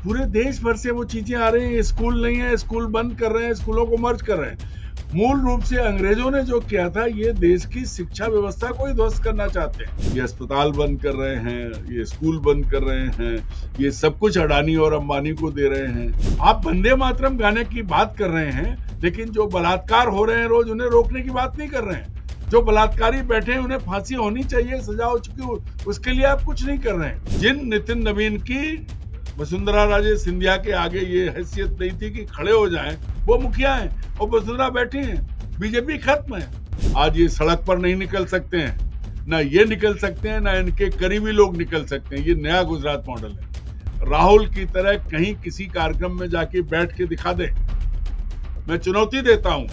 पूरे देश भर से वो चीजें आ रही हैं। स्कूल नहीं है, स्कूल बंद कर रहे हैं, स्कूलों को मर्ज कर रहे हैं। मूल रूप से अंग्रेजों ने जो किया था, ये देश की शिक्षा व्यवस्था को ही ध्वस्त करना चाहते हैं। ये अस्पताल बंद कर रहे हैं, ये स्कूल बंद कर रहे हैं, ये सब कुछ अडानी और अंबानी को दे रहे हैं। आप वंदे मातरम गाने की बात कर रहे हैं, लेकिन जो बलात्कार हो रहे हैं रोज, उन्हें रोकने की बात नहीं कर रहे हैं। जो बलात्कारी बैठे हैं उन्हें फांसी होनी चाहिए, सजा हो चुकी, उसके लिए आप कुछ नहीं कर रहे हैं। जिन नितिन नवीन की वसुंधरा राजे सिंधिया के आगे ये हैसियत नहीं थी कि खड़े हो जाएं, वो मुखिया हैं और वसुंधरा बैठी हैं। बीजेपी खत्म है। आज ये सड़क पर नहीं निकल सकते हैं, ना ये निकल सकते हैं, ना इनके करीबी लोग निकल सकते हैं। ये नया गुजरात मॉडल है। राहुल की तरह कहीं किसी कार्यक्रम में जाके बैठ के दिखा दे, मैं चुनौती देता हूं।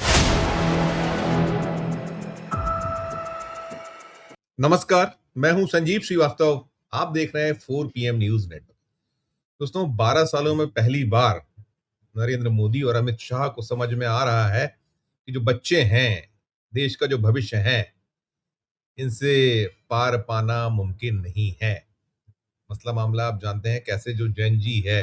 नमस्कार, मैं हूं संजीव श्रीवास्तव। आप देख रहे हैं 4 PM न्यूज नेटवर्क। दोस्तों, 12 सालों में पहली बार नरेंद्र मोदी और अमित शाह को समझ में आ रहा है कि जो बच्चे हैं, देश का जो भविष्य है, इनसे पार पाना मुमकिन नहीं है। मसला मामला आप जानते हैं कैसे जो जेन जी है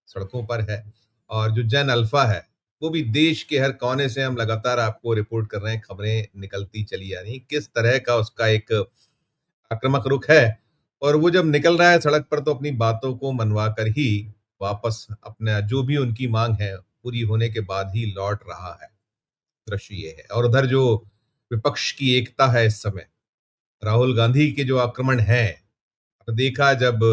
सड़कों पर है, और जो जेन अल्फा है वो भी देश के हर कोने से हम लगातार आपको रिपोर्ट कर रहे हैं, खबरें निकलती चली आ रही, किस तरह का उसका एक आक्रामक रुख है। और वो जब निकल रहा है सड़क पर तो अपनी बातों को मनवा कर ही वापस अपना जो भी उनकी मांग है पूरी होने के बाद ही लौट रहा है। दृश्य ये है। और उधर जो विपक्ष की एकता है इस समय, राहुल गांधी के जो आक्रमण है, तो देखा जब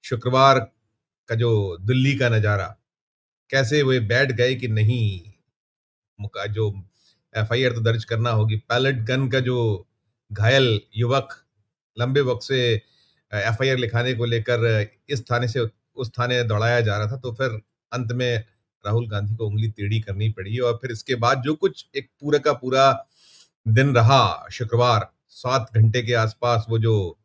शुक्रवार का जो दिल्ली का नजारा, कैसे वे बैठ गए कि नहीं, जो FIR तो दर्ज करना होगी। पैलेट गन का जो घायल युवक लंबे वक्त से FIR लिखाने को लेकर इस थाने से उस थाने दौड़ाया जा रहा था, तो फिर अंत में राहुल गांधी को उंगली टेढ़ी करनी पड़ी। और फिर इसके बाद जो कुछ एक पूरा का पूरा दिन रहा, शुक्रवार 7 घंटे के आसपास वो जो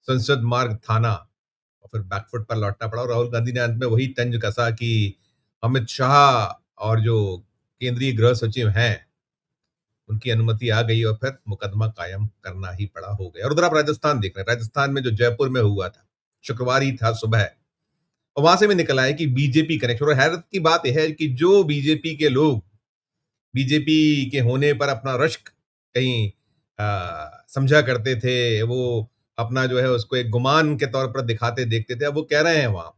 संसद मार्ग थाना, और फिर बैकफुट पर लौटना पड़ा। और राहुल गांधी ने अंत में वही तंज कसा कि अमित शाह और जो केंद्रीय गृह सचिव हैं उनकी अनुमति आ गई और फिर मुकदमा कायम करना ही पड़ा, हो गया। और उधर आप राजस्थान देख रहे हैं, राजस्थान में जो जयपुर में हुआ था, शुक्रवार ही था सुबह, और वहां से भी निकल आया कि बीजेपी कनेक्शन। और हैरत की बात यह है कि जो बीजेपी के लोग बीजेपी के होने पर अपना रश्क कहीं समझा करते थे, वो अपना जो है उसको एक गुमान के तौर पर दिखाते देखते थे, अब वो कह रहे हैं वहां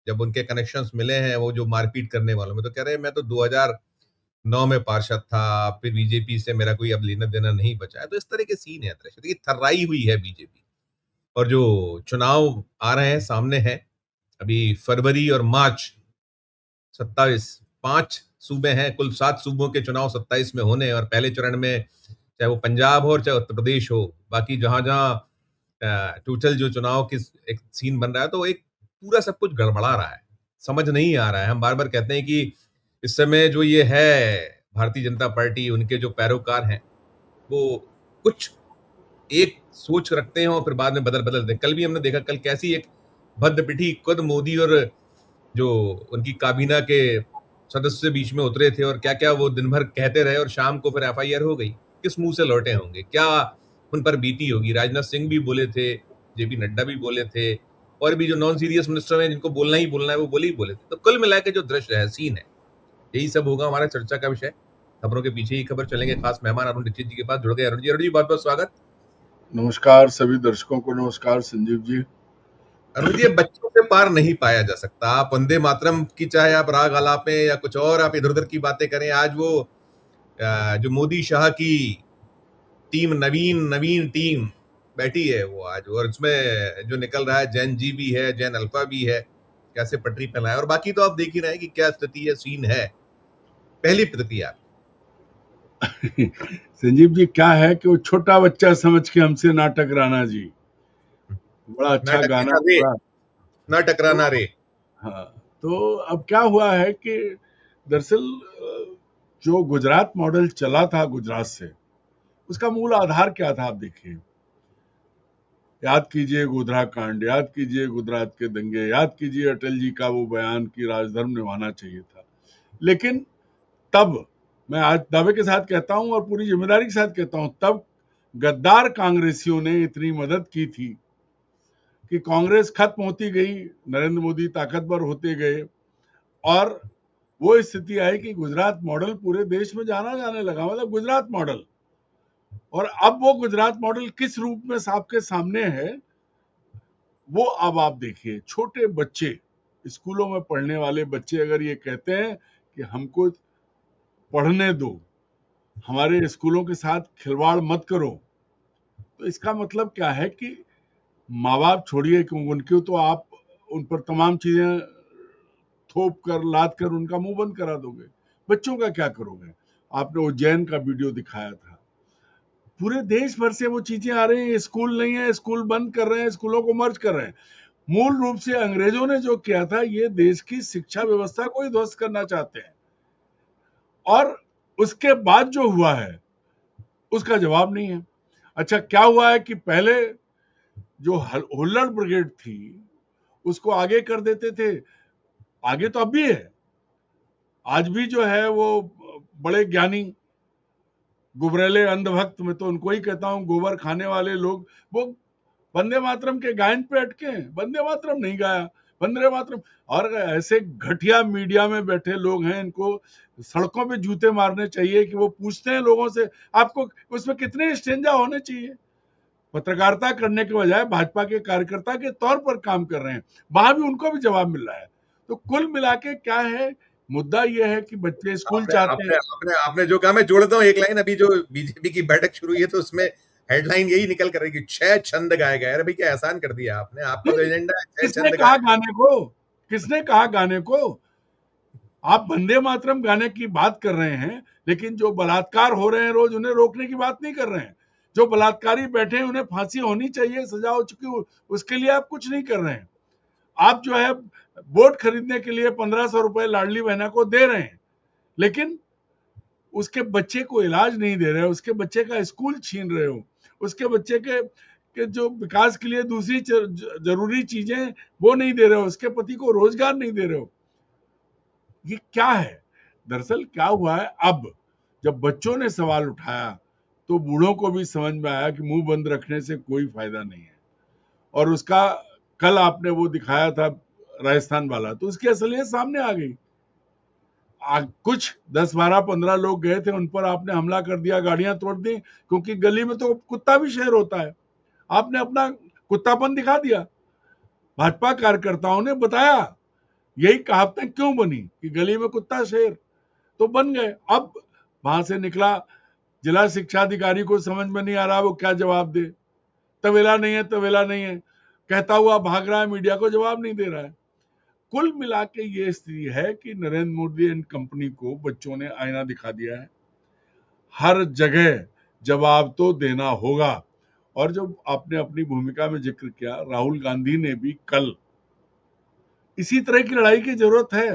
जब उनके कनेक्शंस मिले हैं वो जो मारपीट करने वालों में, तो कह रहे हैं मैं तो 2009 में पार्षद था, फिर बीजेपी से मेरा कोई अब लेना देना नहीं बचा है। तो इस तरह के सीन है, देखिए थर्राई हुई है बीजेपी। और जो चुनाव आ रहे हैं सामने है, अभी फरवरी और मार्च 27, 5 सूबे हैं, कुल 7 सूबों के चुनाव 27 में होने हैं। और पहले चरण में चाहे वो पंजाब हो और चाहे उत्तर प्रदेश हो, बाकी जहां जहां टोटल जो चुनाव की एक सीन बन रहा है, तो एक पूरा सब कुछ गड़बड़ा रहा है, समझ नहीं आ रहा है। हम बार बार कहते हैं कि इस समय जो ये है भारतीय जनता पार्टी, उनके जो पैरोकार हैं, वो कुछ एक सोच रखते हैं और फिर बाद में बदल बदल देते हैं। कल भी हमने देखा, कल कैसी एक भद्द पिठी खुद मोदी और जो उनकी काबीना के सदस्य बीच में उतरे थे, और क्या क्या वो दिन भर कहते रहे, और शाम को फिर FIR हो गई। किस मुंह से लौटे होंगे, क्या उन पर बीती होगी। राजनाथ सिंह भी बोले थे, JP नड्डा भी बोले थे, और भी जो नॉन सीरियस मिनिस्टर हैं जिनको बोलना ही बोलना है वो बोले ही बोले थे। तो कुल मिला के जो दृश्य है, सीन है, यही सब होगा हमारा चर्चा का विषय। खबरों के पीछे ही खबर चलेंगे। खास मेहमान अरुण दीक्षित जी के पास जुड़ गए। अरुण जी बहुत बहुत स्वागत। नमस्कार सभी दर्शकों को। नमस्कार संजीव जी। अरुण जी, बच्चों से पार नहीं पाया जा सकता। आप वंदे मातरम की चाहे आप राग आलापें या कुछ और आप इधर उधर की बातें करें, आज वो जो मोदी शाह की टीम, नवीन टीम बैठी है वो आज, और उसमें जो निकल रहा है जैन जी भी है, जैन अल्फा भी है, कैसे पटरी पे लाए। और बाकी तो आप देख ही रहे हैं कि क्या स्थिति है, सीन है। पहली प्रतिक्रिया संजीव जी, क्या है कि वो छोटा बच्चा समझ के हमसे ना टकराना जी, बड़ा अच्छा गाना बड़ा ना टकराना रे। हाँ, तो अब क्या हुआ है कि दरअसल जो गुजरात मॉडल चला था गुजरात से, उसका मूल आधार क्या था आप देखिए। याद कीजिए गोधरा कांड, याद कीजिए गुजरात के दंगे, याद कीजिए अटल जी का वो बयान कि राजधर्म निभाना चाहिए था। लेकिन तब, मैं आज दावे के साथ कहता हूं और पूरी जिम्मेदारी के साथ कहता हूं, तब गद्दार कांग्रेसियों ने इतनी मदद की थी कि कांग्रेस खत्म होती गई, नरेंद्र मोदी ताकतवर होते गए, और वो स्थिति आई कि गुजरात मॉडल पूरे देश में जाना जाने लगा, मतलब गुजरात मॉडल। और अब वो गुजरात मॉडल किस रूप में आपके सामने है, वो अब आप देखिए। छोटे बच्चे, स्कूलों में पढ़ने वाले बच्चे अगर ये कहते हैं कि हमको पढ़ने दो, हमारे स्कूलों के साथ खिलवाड़ मत करो, तो इसका मतलब क्या है कि माँ बाप छोड़िए कि उनके तो आप उन पर तमाम चीजें थोप कर लाद कर उनका मुंह बंद करा दोगे, बच्चों का क्या करोगे? आपने उज्जैन का वीडियो दिखाया था, पूरे देश भर से वो चीजें आ रही हैं, स्कूल नहीं है, स्कूल बंद कर रहे हैं, स्कूलों को मर्ज कर रहे हैं। मूल रूप से अंग्रेजों ने जो किया था, ये देश की शिक्षा व्यवस्था को ही ध्वस्त करना चाहते हैं। और उसके बाद जो हुआ है उसका जवाब नहीं है। अच्छा, क्या हुआ है कि पहले जो हुल्लड़ ब्रिगेड थी उसको आगे कर देते थे, आगे तो अब भी है, आज भी जो है वो बड़े ज्ञानी गुबरेले अंधभक्त, मैं तो उनको ही कहता हूं, गोबर खाने वाले लोग, वो वंदे मातरम के गायन पे अटके हैं। वंदे मातरम नहीं गाया, वंदे मातरम। और ऐसे घटिया मीडिया में बैठे लोग हैं, इनको सड़कों पे जूते मारने चाहिए कि वो पूछते हैं लोगों से आपको उसमें कितने स्टेंजा होने चाहिए। पत्रकारिता करने के बजाय भाजपा के कार्यकर्ता के तौर पर काम कर रहे हैं, वहां भी उनको भी जवाब मिल रहा है। तो कुल मिला के क्या है, मुद्दा यह है कि बच्चे स्कूल आपने चाहते आपने हैं। आपने आपने जो कहा, मैं जोड़ता हूँ एक लाइन। अभी जो बीजेपी की बैठक शुरू हुई है तो उसमें हेडलाइन यही निकल कर रही कि 6 छंद गाए गए। अरे भाई, क्या एहसान कर दिया आपने, आपका तो एजेंडा है 6 किसने छंद कहा गाए। गाने को? किसने कहा गाने को? आप वंदे मातरम गाने की बात कर रहे हैं, लेकिन जो बलात्कार हो रहे हैं रोज, उन्हें रोकने की बात नहीं कर रहे हैं। जो बलात्कारी बैठे हैं उन्हें फांसी होनी चाहिए, सजा हो चुकी, उसके लिए आप कुछ नहीं कर रहे हैं। आप जो है वोट खरीदने के लिए 1500 रुपए लाडली बहना को दे रहे हैं, लेकिन उसके बच्चे को इलाज नहीं दे रहे हो, उसके बच्चे का स्कूल छीन रहे हो, उसके बच्चे के जो विकास के लिए दूसरी जरूरी चीजें वो नहीं दे रहे हो, उसके पति को रोजगार नहीं दे रहे हो। ये क्या है? दरअसल क्या हुआ है, अब जब बच्चों ने सवाल उठाया तो बूढ़ों को भी समझ में आया कि मुंह बंद रखने से कोई फायदा नहीं है। और उसका कल आपने वो दिखाया था राजस्थान वाला, तो उसकी असलियत सामने आ गई। कुछ 10 12 15 लोग गए थे, उन पर आपने हमला कर दिया, गाड़ियां तोड़ दी, क्योंकि गली में तो कुत्ता भी शेर होता है। आपने अपना कुत्तापन दिखा दिया। भाजपा कार्यकर्ताओं ने बताया, यही कहावतें क्यों बनी कि गली में कुत्ता शेर, तो बन गए। अब वहां से निकला, जिला शिक्षा अधिकारी को समझ में नहीं आ रहा वो क्या जवाब दे। तवेला नहीं है, तवेला नहीं है कहता हुआ भाग रहा है, मीडिया को जवाब नहीं दे रहा है। कुल मिला के ये स्थिति है कि नरेंद्र मोदी एंड कंपनी को बच्चों ने आईना दिखा दिया है। हर जगह जवाब तो देना होगा। और जो आपने अपनी भूमिका में जिक्र किया, राहुल गांधी ने भी कल, इसी तरह की लड़ाई की जरूरत है।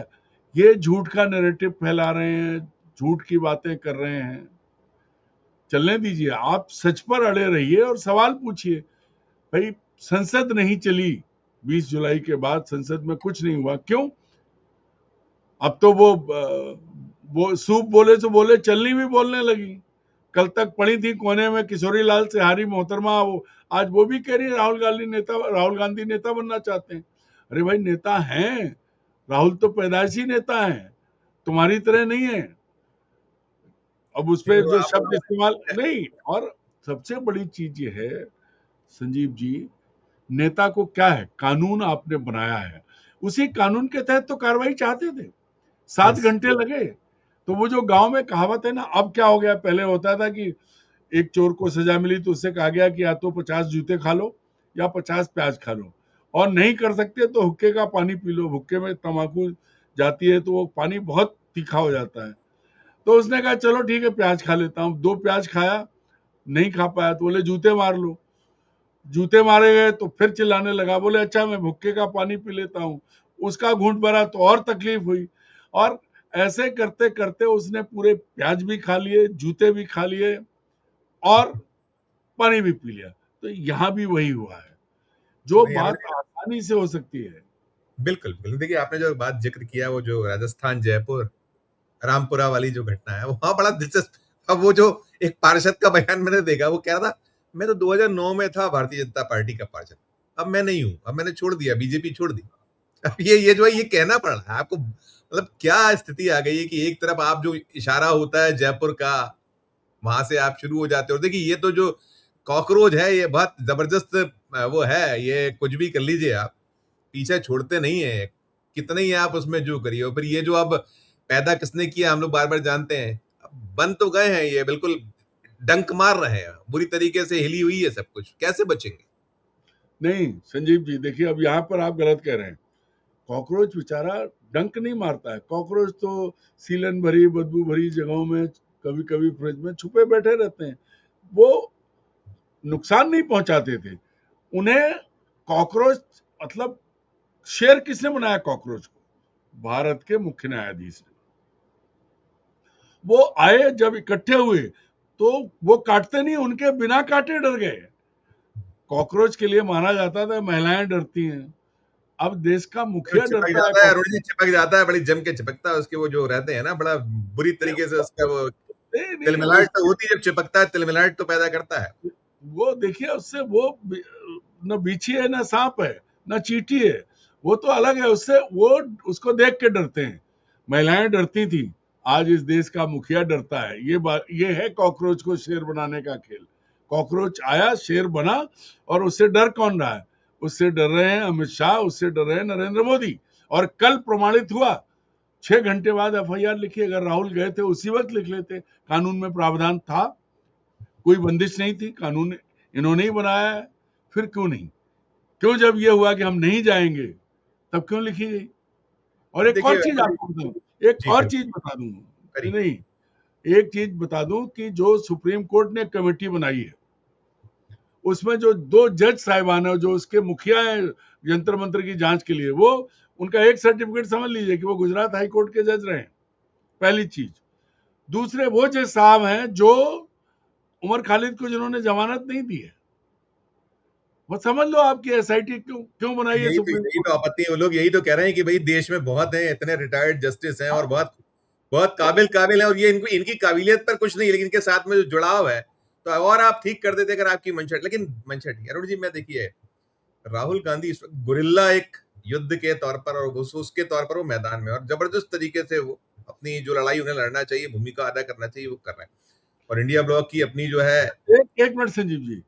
ये झूठ का नैरेटिव फैला रहे हैं, झूठ की बातें कर रहे हैं, चलने दीजिए। आप सच पर अड़े रहिए और सवाल पूछिए। भाई, संसद नहीं चली 20 जुलाई के बाद, संसद में कुछ नहीं हुआ, क्यों? अब तो वो सूप बोले तो बोले, चलनी भी बोलने लगी। कल तक पड़ी थी कोने में किशोरी लाल सेहारी मोहतरमा, वो आज वो भी कह रही है राहुल गांधी नेता बनना चाहते हैं। अरे भाई, नेता हैं, राहुल तो पैदाइशी नेता है, तुम्हारी तरह नहीं है। अब उस नहीं, पर वो जो आप शब्द इस्तेमाल नहीं। और सबसे बड़ी चीज ये है संजीव जी, नेता को क्या है, कानून आपने बनाया है, उसी कानून के तहत तो कार्रवाई चाहते थे। 7 घंटे लगे। तो वो जो गांव में कहावत है ना, अब क्या हो गया, पहले होता था कि एक चोर को सजा मिली तो उससे कहा गया कि या तो 50 जूते खा लो या 50 प्याज खा लो, और नहीं कर सकते तो हुक्के का पानी पी लो। हुक्के में तंबाकू जाती है तो वो पानी बहुत तीखा हो जाता है। तो उसने कहा चलो ठीक है, प्याज खा लेता हूँ। 2 प्याज खाया, नहीं खा पाया तो बोले जूते मार लो। जूते मारे गए तो फिर चिल्लाने लगा, बोले अच्छा मैं भुक्के का पानी पी लेता हूँ। उसका घूंट भरा तो और तकलीफ हुई। और ऐसे करते करते उसने पूरे प्याज भी खा लिए, जूते भी खा लिए और पानी भी पी लिया। तो यहाँ भी वही हुआ है, जो नहीं, बात हमने आसानी से हो सकती है। बिल्कुल बिल्कुल। देखिए, आपने जो बात जिक्र किया, वो जो राजस्थान जयपुर रामपुरा वाली जो घटना है, वहां बड़ा दिलचस्प। अब वो जो एक पार्षद का बयान मैंने देखा, वो कह रहा था मैं तो 2009 में था भारतीय जनता पार्टी का पार्षद, अब मैं नहीं हूं, अब मैंने छोड़ दिया, बीजेपी छोड़ दी। अब ये जो है ये कहना पड़ रहा है आपको, मतलब क्या स्थिति आ गई है कि एक तरफ आप जो इशारा होता है जयपुर का, वहां से आप शुरू हो जाते हो। देखिए ये तो जो कॉकरोच है ये बहुत जबरदस्त वो है, ये कुछ भी कर लीजिए आप, पीछे छोड़ते नहीं है, कितने ही आप उसमें जो करिए। और फिर ये जो अब पैदा किसने किया हम लोग बार बार जानते हैं, अब बन तो गए हैं, ये बिल्कुल डंक मार रहे हैं, बुरी तरीके से हिली हुई है सब कुछ, कैसे बचेंगे? नहीं संजीव जी, देखिए अब यहाँ पर आप गलत कह रहे हैं। कॉकरोच बेचारा डंक नहीं मारता है। कॉकरोच तो सीलन भरी बदबू भरी जगहों में, कभी कभी फ्रिज में छुपे बैठे रहते हैं। वो नुकसान नहीं पहुंचाते थे उन्हें। कॉकरोच मतलब शेर किसने बनाया कॉकरोच को? भारत के मुख्य न्यायाधीश ने। वो आए जब इकट्ठे हुए तो वो काटते नहीं, उनके बिना काटे डर गए। कॉकरोच के लिए माना जाता था महिलाएं डरती हैं, अब देश का मुखिया चिपक डरता है जाता है अरुण जी, कॉकरोच। चिपक जाता है, बड़ी जम के चिपकता है, उसके वो जो रहते हैं ना, बड़ा बुरी तरीके से उसका वो नहीं नहीं तिलमिलाहट तो उससे होती है, जब चिपकता है तिलमिलाहट तो पैदा करता है। वो देखिए उससे वो न बिच्छी है न सांप है न चींटी है, वो तो अलग है उससे। वो उसको देख के डरते हैं, महिलाएं डरती थी, आज इस देश का मुखिया डरता है। ये बात ये है कॉकरोच को शेर बनाने का खेल। कॉकरोच आया शेर बना, और उससे डर कौन रहा है? उससे डर रहे हैं अमित शाह, उससे डर रहे हैं नरेंद्र मोदी। और कल प्रमाणित हुआ, 6 घंटे बाद एफआईआर लिखी। अगर राहुल गए थे उसी वक्त लिख लेते, कानून में प्रावधान था, कोई बंदिश नहीं थी, कानून इन्होंने ही बनाया है। फिर क्यों नहीं? क्यों जब ये हुआ कि हम नहीं जाएंगे तब क्यों लिखी गई? और एक देखिए और चीज अरुण जी, आपको बताऊं, एक जी और करिए चीज बता दूं, करिए। नहीं, एक चीज बता दूं कि जो सुप्रीम कोर्ट ने कमेटी बनाई है, उसमें जो 2 जज साहिबान है, जो उसके मुखिया है जंतर मंत्र की जांच के लिए, वो उनका एक सर्टिफिकेट समझ लीजिए कि वो गुजरात हाई कोर्ट के जज रहे हैं, पहली चीज। दूसरे वो जज साहब हैं जो उमर खालिद को जिन्होंने जमानत नहीं दी है। वो समझ लो आपकी एसआईटी क्यों क्यों बनाई है सुप्रीम यही कोर्ट तो आपत्ति है, वो लोग यही तो कह रहे हैं कि भाई देश में बहुत हैं, इतने रिटायर्ड जस्टिस हैं और ने। बहुत बहुत काबिल हैं, और ये इनको इनकी काबिलियत पर कुछ नहीं है, लेकिन इनके साथ में जो जुड़ाव है, तो और आप ठीक कर देते अगर आपकी मंशा। लेकिन मंशा ठीक है अरुण जी। मैं देखिए राहुल गांधी इस वक्त गुरिल्ला एक युद्ध के तौर पर और उसके तौर पर वो मैदान में, और जबरदस्त तरीके से वो अपनी जो लड़ाई उन्हें लड़ना चाहिए, भूमिका अदा करना चाहिए, वो कर रहे हैं। और इंडिया ब्लॉक की अपनी जो है, एक मिनट संजीव जी,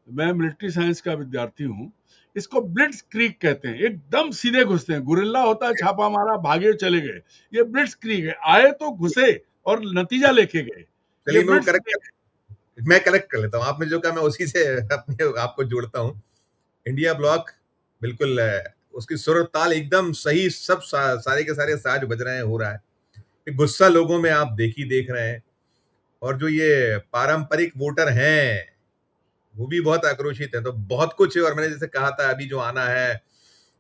मैं मिलिट्री साइंस का विद्यार्थी हूँ। इसको ब्लिट्स क्रीक कहते हैं, एकदम सीधे घुसते हैं। गुरिल्ला होता है छापा मारा भागे चले गए, ये ब्लिट्स क्रीक है, आए तो घुसे और नतीजा लेके गए। ये चलिए मैं वो ब्लिट्स क्रीक है। करेक्ट कर लेता हूँ, आपने जो कहा मैं उसी से अपने आपको जोड़ता हूँ। इंडिया ब्लॉक बिल्कुल उसकी सुर ताल एकदम सही, सब सारे के सारे साज बज रहे हैं, हो रहा है। ये गुस्सा लोगों में आप देख रहे हैं, और जो ये पारंपरिक वोटर हैं वो भी बहुत आक्रोशित हैं। तो बहुत कुछ है, और मैंने जैसे कहा था अभी जो आना है,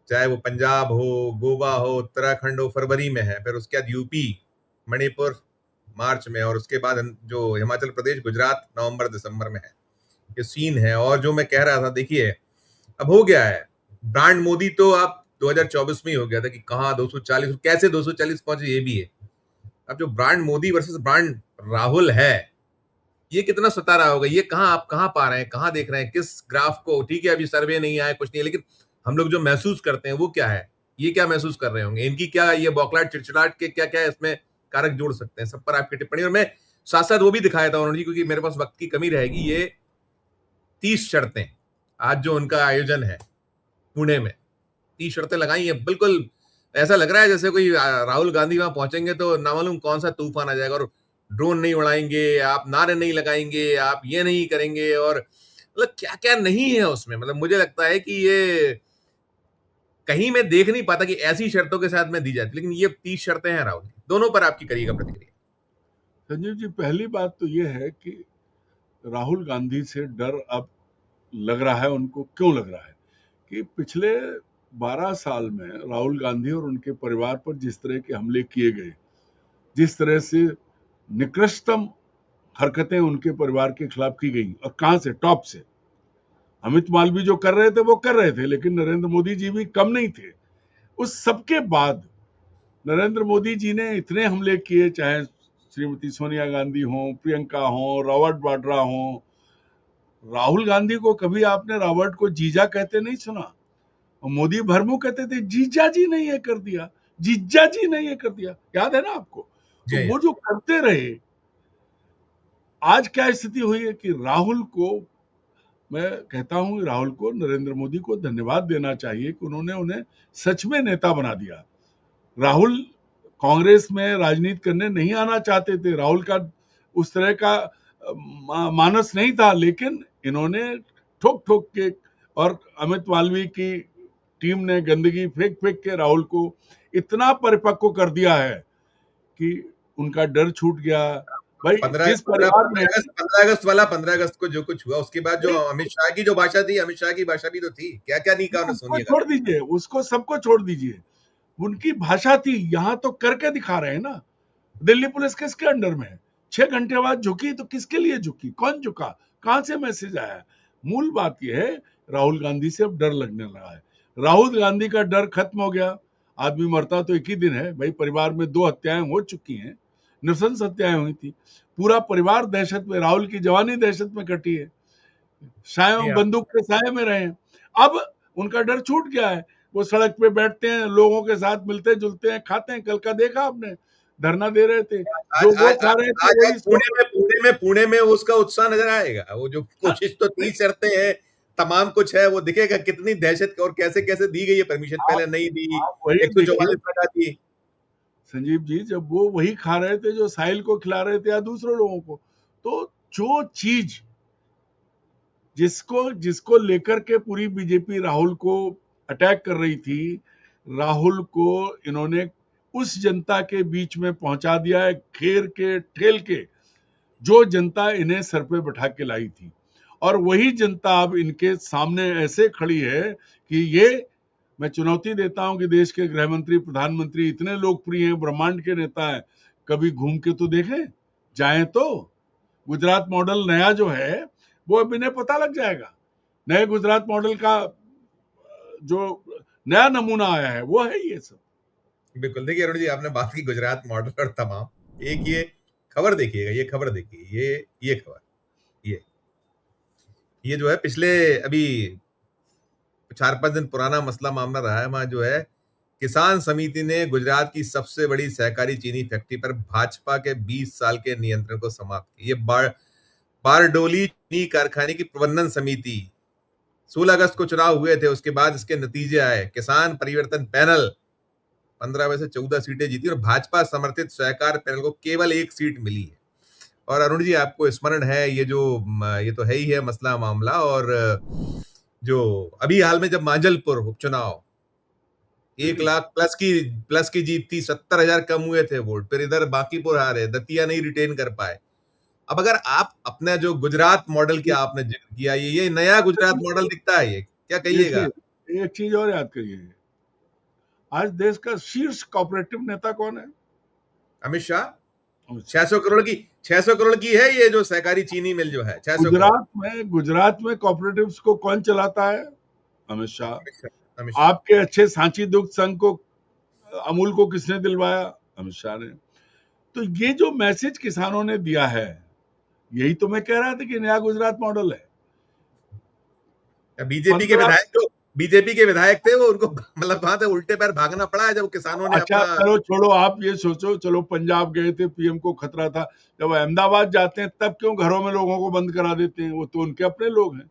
चाहे वो पंजाब हो, गोवा हो, उत्तराखंड हो, फरवरी में है, फिर उसके बाद यूपी, मणिपुर मार्च में, और उसके बाद जो हिमाचल प्रदेश, गुजरात नवंबर दिसंबर में है। ये सीन है। और जो मैं कह रहा था, देखिए अब हो गया है ब्रांड मोदी, तो आप 2024 में ही हो गया था कि कहाँ 240, कैसे 240 पहुंचे, ये भी है। अब जो brand Modi versus brand Rahul है, ये कितना सता रहा होगा, ये कहाँ आप कहाँ पा रहे हैं, कहाँ देख रहे हैं, किस ग्राफ को? ठीक है अभी सर्वे नहीं आया, कुछ नहीं है, लेकिन हम लोग जो महसूस करते हैं वो क्या है? ये क्या महसूस कर रहे होंगे? इनकी क्या ये बौखलाहट चिड़चिड़ाहट के क्या क्या इसमें कारक जोड़ सकते हैं? सब पर आपकी टिप्पणी। और मैं साथ साथ वो भी दिखाया था उन्होंने जी, क्योंकि मेरे पास वक्त की कमी रहेगी, ये 30 शर्तें, आज जो उनका आयोजन है पुणे में, 30 शर्तें लगाई हैं। बिल्कुल ऐसा लग रहा है जैसे कोई राहुल गांधी वहां पहुंचेंगे तो ना मालूम कौन सा तूफान आ जाएगा, और ड्रोन नहीं उड़ाएंगे, आप नारे नहीं लगाएंगे, आप ये नहीं करेंगे, और मतलब क्या क्या नहीं है उसमें। मतलब मुझे लगता है कि ये कहीं मैं देख नहीं पाता कि ऐसी शर्तों के साथ में दी जाती, लेकिन ये 30 शर्तें हैं राहुल। दोनों पर आपकी करिएगा प्रतिक्रिया। संजीव जी, पहली बात तो ये है कि राहुल गांधी से डर अब लग रहा है उनको। क्यों लग रहा है? कि पिछले 12 साल में राहुल गांधी और उनके परिवार पर जिस तरह के हमले किए गए, जिस तरह से निकृष्टतम हरकतें उनके परिवार के खिलाफ की गई, और कहां से? टॉप से। अमित मालवीय जो कर रहे थे वो कर रहे थे, लेकिन नरेंद्र मोदी जी भी कम नहीं थे। उस सबके बाद नरेंद्र मोदी जी ने इतने हमले किए, चाहे श्रीमती सोनिया गांधी हो, प्रियंका हो, रॉबर्ट वाड्रा हो। राहुल गांधी को कभी आपने रॉबर्ट को जीजा कहते नहीं सुना। और मोदी भरमू कहते थे जीजा जी ने ये कर दिया, जीजा जी ने ये कर दिया, याद है ना आपको? तो जी वो जो करते रहे, आज क्या स्थिति हुई है कि राहुल को, मैं कहता हूं राहुल को, नरेंद्र मोदी को धन्यवाद देना चाहिए कि उन्होंने उन्हें सच में नेता बना दिया। राहुल कांग्रेस में राजनीति करने नहीं आना चाहते थे, राहुल का उस तरह का मानस नहीं था, लेकिन इन्होंने ठोक ठोक के, और अमित मालवीय की टीम ने गंदगी फेंक फेंक के राहुल को इतना परिपक्व कर दिया है कि उनका डर छूट गया। भाई पंद्रह जिस पंद्रह परिवार में, 15 अगस्त वाला 15 अगस्त को जो कुछ हुआ उसके बाद जो अमित शाह की जो भाषा थी, अमित शाह की भाषा भी तो थी, क्या क्या नहीं कहा उन्होंने उसको सोनिया छोड़ गांधी। दीजिए, उसको सबको छोड़ दीजिए, उनकी भाषा थी, यहां तो करके दिखा रहे हैं ना। दिल्ली पुलिस किसके अंडर में है? 6 घंटे बाद झुकी तो किसके लिए झुकी, कौन झुका, कहां से मैसेज आया? मूल बात यह है, राहुल गांधी से अब डर लगने लगा है। राहुल गांधी का डर खत्म हो गया। आदमी मरता तो एक ही दिन है भाई, परिवार में 2 हत्याएं हो चुकी हैं, नृशंस हत्याएं हुई थी, पूरा परिवार दहशत में, राहुल की जवानी दहशत में कटी है, जी सायों हाँ। बंदूक के साए में रहे हैं। अब उनका डर छूट गया है, वो सड़क पे बैठते हैं, लोगों के साथ मिलते जुलते हैं, खाते हैं। कल का देखा आपने, धरना दे रहे थे, आज जो वो आज खा आज रहे थे आज आज वही सो रहे पुणे में उसका उत्साह नजर आएगा। वो जो थे। कोशिश तो 30 शर्तें हैं, तमाम कुछ है, वो दिखेगा कितनी दहशत और कैसे कैसे दी गई है परमिशन, आप पहले नहीं दी, आप वही देखिए 144 लगा दी। संजीव जी, जब वो वही खा रहे थे जो साहिल को खिला रहे थे या दूसरे लोगों को, तो जो चीज जिसको जिसको लेकर के पूरी बीजेपी राहुल को अटैक कर रही थी, राहुल को इन्होंने उस जनता के बीच में पहुंचा दिया है, घेर के ठेल के, जो जनता इन्हें सर पे बैठा के लाई थी। और वही जनता अब इनके सामने ऐसे खड़ी है कि ये, मैं चुनौती देता हूं कि देश के गृह मंत्री, प्रधानमंत्री इतने लोकप्रिय हैं, ब्रह्मांड के नेता हैं, कभी घूम के तो देखें, जाएं तो। गुजरात मॉडल नया जो है, वो अब इन्हें पता लग जाएगा। नए गुजरात मॉडल का जो नया नमूना आया है वो है ये सब। बिल्कुल, देखिए अरुण जी, आपने बात की गुजरात मॉडल और तमाम, एक ये खबर देखिएगा, ये खबर देखिए, ये खबर, ये ये जो है पिछले अभी 4-5 दिन पुराना मसला मामला रहा है। वहां जो है किसान समिति ने गुजरात की सबसे बड़ी सहकारी चीनी फैक्ट्री पर भाजपा के 20 साल के नियंत्रण को समाप्त किया। ये बारडोली चीनी कारखाने की प्रबंधन समिति, 16 अगस्त को चुनाव हुए थे, उसके बाद इसके नतीजे आए। किसान परिवर्तन पैनल 15 में से 14 सीटें जीती और भाजपा समर्थित सहकार पैनल को केवल 1 सीट मिली है। और अरुण जी, आपको स्मरण है ये जो ये तो है ही है मसला मामला। और जो अभी हाल में जब मांजलपुर उपचुनाव 1 लाख प्लस की जीत थी, 70,000 कम हुए थे वोट, फिर इधर बांकीपुर हारे, दतिया नहीं रिटेन कर पाए। अब अगर आप अपना जो गुजरात मॉडल की आपने जिक्र किया, ये नया गुजरात मॉडल दिखता है, ये क्या कहिएगा? देखिए, एक चीज और याद करिए, आज देश का शीर्ष कोऑपरेटिव नेता कौन है? अमित शाह। 600 करोड़ की है ये जो सहकारी चीनी मिल जो है, 600 करोड़। गुजरात में कोऑपरेटिव्स को कौन चलाता है? अमित शाह। अमित शाह। आपके अच्छे सांची दुग्ध संघ को, अमूल को किसने दिलवाया? अमित शाह ने। तो ये जो मैसेज किसानों ने दिया है, यही तो मैं कह रहा था कि नया गुजरात मॉडल है। बीजेपी के विधायक थे वो, उनको मतलब वहां से उल्टे पैर भागना पड़ा है जब किसानों ने अच्छा, अपना। चलो छोड़ो, आप ये सोचो, चलो पंजाब गए थे, पीएम को खतरा था, जब अहमदाबाद जाते हैं तब क्यों घरों में लोगों को बंद करा देते हैं? वो तो उनके अपने लोग हैं।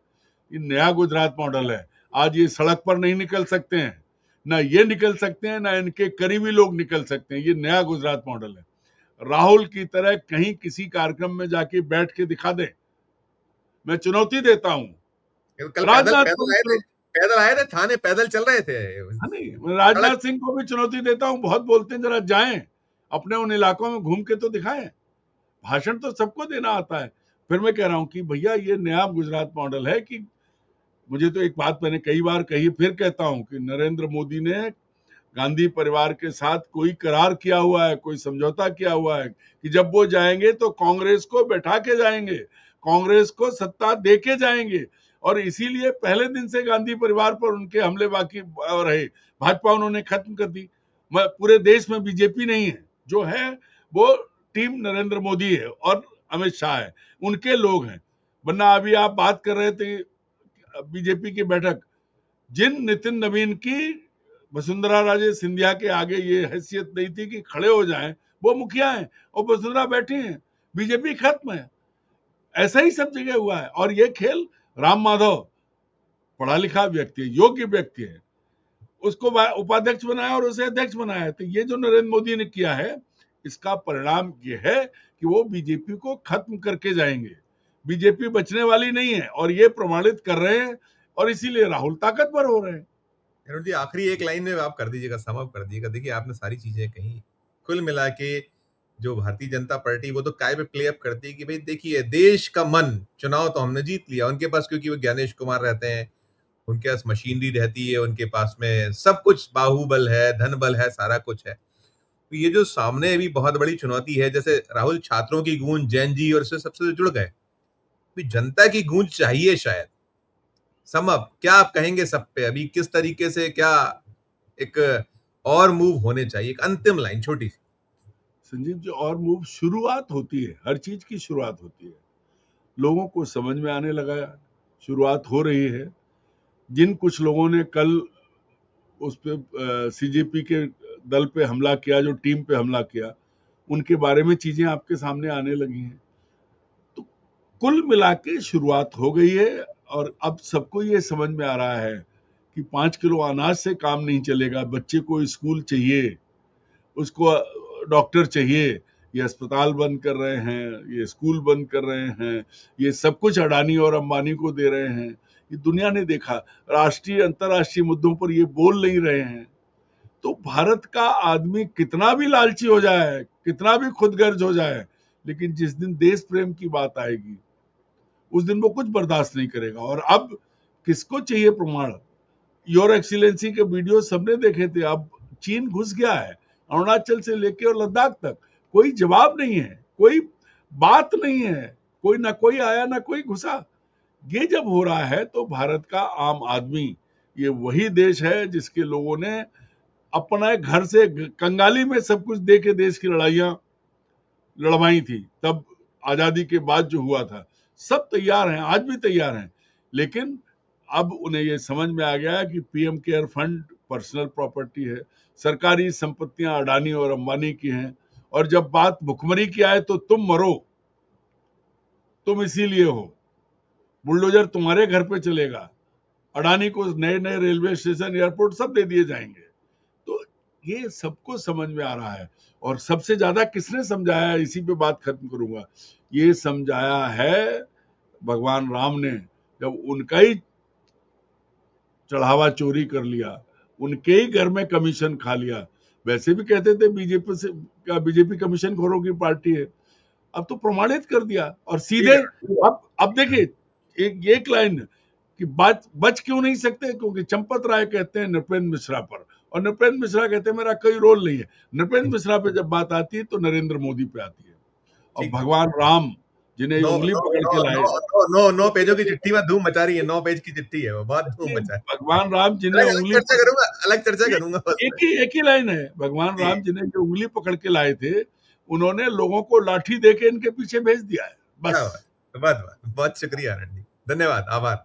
ये नया गुजरात मॉडल है। आज ये सड़क पर नहीं निकल सकते हैं, ना ये निकल सकते हैं, ना इनके करीबी लोग निकल सकते हैं। ये नया गुजरात मॉडल है। राहुल की तरह कहीं किसी कार्यक्रम में जाके बैठ के दिखा दे, मैं चुनौती देता हूँ। कल राजनाथ पैदल आए थे थाने, पैदल चल रहे थे। नहीं, मैं राजनाथ सिंह को भी चुनौती देता हूँ, बहुत बोलते हैं, जरा जाएं अपने उन इलाकों में घूम के तो दिखाएं। भाषण तो सबको देना आता है। फिर मैं कह रहा हूं कि भैया ये नया गुजरात मॉडल है कि, मुझे तो एक बात मैंने कई बार कही, फिर कहता हूं कि नरेंद्र मोदी ने गांधी परिवार के साथ कोई करार किया हुआ है, कोई समझौता किया हुआ है कि जब वो जाएंगे तो कांग्रेस को बैठा के जाएंगे, कांग्रेस को सत्ता दे के जाएंगे। और इसीलिए पहले दिन से गांधी परिवार पर उनके हमले बाकी रहे। भाजपा उन्होंने खत्म कर दी। पूरे देश में बीजेपी नहीं है, जो है वो टीम नरेंद्र मोदी है और अमित शाह है, उनके लोग हैं। वरना अभी आप बात कर रहे थे बीजेपी की बैठक, जिन नितिन नवीन की वसुंधरा राजे सिंधिया के आगे ये हैसियत नहीं थी कि खड़े हो जाएं, वो मुखिया हैं और वसुंधरा बैठी हैं, बीजेपी खत्म है। ऐसा ही सब जगह हुआ है। और ये खेल राम माधव पढ़ा लिखा व्यक्ति है, योग्य व्यक्ति है, उसको उपाध्यक्ष बनाया और उसे अध्यक्ष बनाया। तो ये जो नरेंद्र मोदी ने किया है, इसका परिणाम ये है कि वो बीजेपी को खत्म करके जाएंगे। बीजेपी बचने वाली नहीं है और ये प्रमाणित कर रहे हैं और इसीलिए राहुल ताकतवर हो रहे हैं। अरुण जी, आखिरी एक लाइन में आप कर दीजिएगा, सम अप कर दीजिएगा। देखिए, आपने सारी चीजें कही। कुल मिला के जो भारतीय जनता पार्टी वो तो काय पे प्ले अप करती है कि भाई देखिए, देश का मन, चुनाव तो हमने जीत लिया। उनके पास क्योंकि वो ज्ञानेश कुमार रहते हैं, उनके पास मशीनरी रहती है, उनके पास में सब कुछ, बाहुबल है, धन बल है, सारा कुछ है। तो ये जो सामने अभी बहुत बड़ी चुनौती है, जैसे राहुल छात्रों की गूंज, जैन जी और इससे सबसे जुड़ गए, तो जनता की गूंज चाहिए शायद। सम अप क्या आप कहेंगे सब पे? अभी किस तरीके से, क्या एक और मूव होने चाहिए? एक अंतिम लाइन छोटी सी। संजीव जी, और मूव शुरुआत होती है, हर चीज की शुरुआत होती है। लोगों को समझ में आने लगा, शुरुआत हो रही है। जिन कुछ लोगों ने कल उस पे सीजेपी के दल पे हमला किया, जो टीम पे हमला किया, उनके बारे में चीजें आपके सामने आने लगी हैं। तो कुल मिला के शुरुआत हो गई है और अब सबको ये समझ में आ रहा है कि 5 किलो अनाज से काम नहीं चलेगा। बच्चे को स्कूल चाहिए, उसको डॉक्टर चाहिए। ये अस्पताल बंद कर रहे हैं, ये स्कूल बंद कर रहे हैं, ये सब कुछ अडानी और अंबानी को दे रहे हैं। ये दुनिया ने देखा। राष्ट्रीय अंतर्राष्ट्रीय मुद्दों पर ये बोल नहीं रहे हैं। तो भारत का आदमी कितना भी लालची हो जाए, कितना भी खुदगर्ज हो जाए, लेकिन जिस दिन देश प्रेम की बात आएगी, उस दिन वो कुछ बर्दाश्त नहीं करेगा। और अब किसको चाहिए प्रमाण? योर एक्सीलेंसी के वीडियो सबने देखे थे। अब चीन घुस गया है, अरुणाचल से लेके और लद्दाख तक। कोई जवाब नहीं है, कोई बात नहीं है, कोई ना कोई आया ना कोई घुसा। ये जब हो रहा है तो भारत का आम आदमी, ये वही देश है जिसके लोगों ने अपना घर से कंगाली में सब कुछ दे के देश की लड़ाइयां लड़वाई थी। तब आजादी के बाद जो हुआ था, सब तैयार हैं, आज भी तैयार हैं। लेकिन अब उन्हें ये समझ में आ गया कि PM care fund personal property है, सरकारी संपत्तियां अडानी और अंबानी की हैं। और जब बात भुखमरी की आए तो तुम मरो, तुम इसीलिए हो, बुलडोजर तुम्हारे घर पे चलेगा, अडानी को नए नए रेलवे स्टेशन, एयरपोर्ट सब दे दिए जाएंगे। तो ये सबको समझ में आ रहा है। और सबसे ज्यादा किसने समझाया, इसी पे बात खत्म करूंगा, ये समझाया है भगवान राम ने। जब उनका ही चढ़ावा चोरी कर लिया, उनके ही घर में कमीशन खा लिया। वैसे भी कहते थे बीजेपी कमीशन खोरों की पार्टी है, अब तो प्रमाणित कर दिया। और सीधे अब देखिए एक लाइन कि बच क्यों नहीं सकते, क्योंकि चंपत राय कहते हैं नृपेंद्र मिश्रा पर, और नृपेंद्र मिश्रा कहते हैं मेरा कोई रोल नहीं है। नृपेंद्र मिश्रा पे जब बात आती है तो नरेंद्र मोदी पे आती है। और भगवान राम जिन्हें उंगली पकड़ के लाए, 9 पेजों की चिट्ठी में धूम मचा रही है। 9 पेज की चिट्ठी है वो, बहुत धूम मचा है। भगवान राम जिन्हें उंगली, अलग चर्चा करूंगा। एक ही लाइन है, भगवान राम जिन्हें जो उंगली पकड़ के लाए थे, उन्होंने लोगों को लाठी देके इनके पीछे भेज दिया है। बस। बहुत शुक्रिया आनंद जी, धन्यवाद, आभार,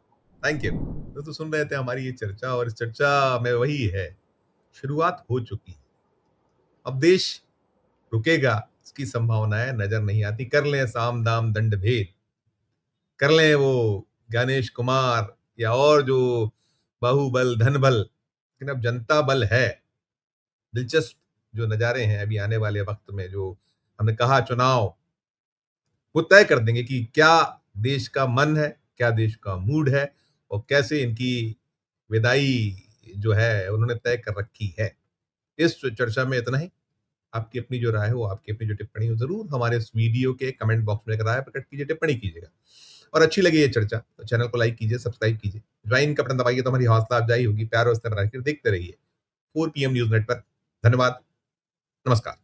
थैंक यू। तो सुन रहे थे हमारी ये चर्चा, और इस चर्चा में वही है, शुरुआत हो चुकी है। अब देश रुकेगा इसकी संभावनाएं नजर नहीं आती। कर लें साम दाम दंड भेद, कर लें वो ज्ञानेश कुमार या और जो बाहुबल धन बल, लेकिन अब जनता बल है। दिलचस्प जो नजारे हैं अभी आने वाले वक्त में, जो हमने कहा चुनाव वो तय कर देंगे कि क्या देश का मन है, क्या देश का मूड है, और कैसे इनकी विदाई जो है उन्होंने तय कर रखी है। इस चर्चा में इतना ही। आपकी अपनी जो राय हो, आपकी अपनी जो टिप्पणी हो, जरूर हमारे इस वीडियो के कमेंट बॉक्स में राय प्रकट कीजिए, टिप्पणी कीजिएगा। और अच्छी लगी ये चर्चा तो चैनल को लाइक कीजिए, सब्सक्राइब कीजिए, ज्वाइन का बटन दबाइए तो हमारी हौसला अफजाई होगी। प्यार और स्नेह बनाकर देखते रहिए 4 PM न्यूज नेट पर। धन्यवाद, नमस्कार।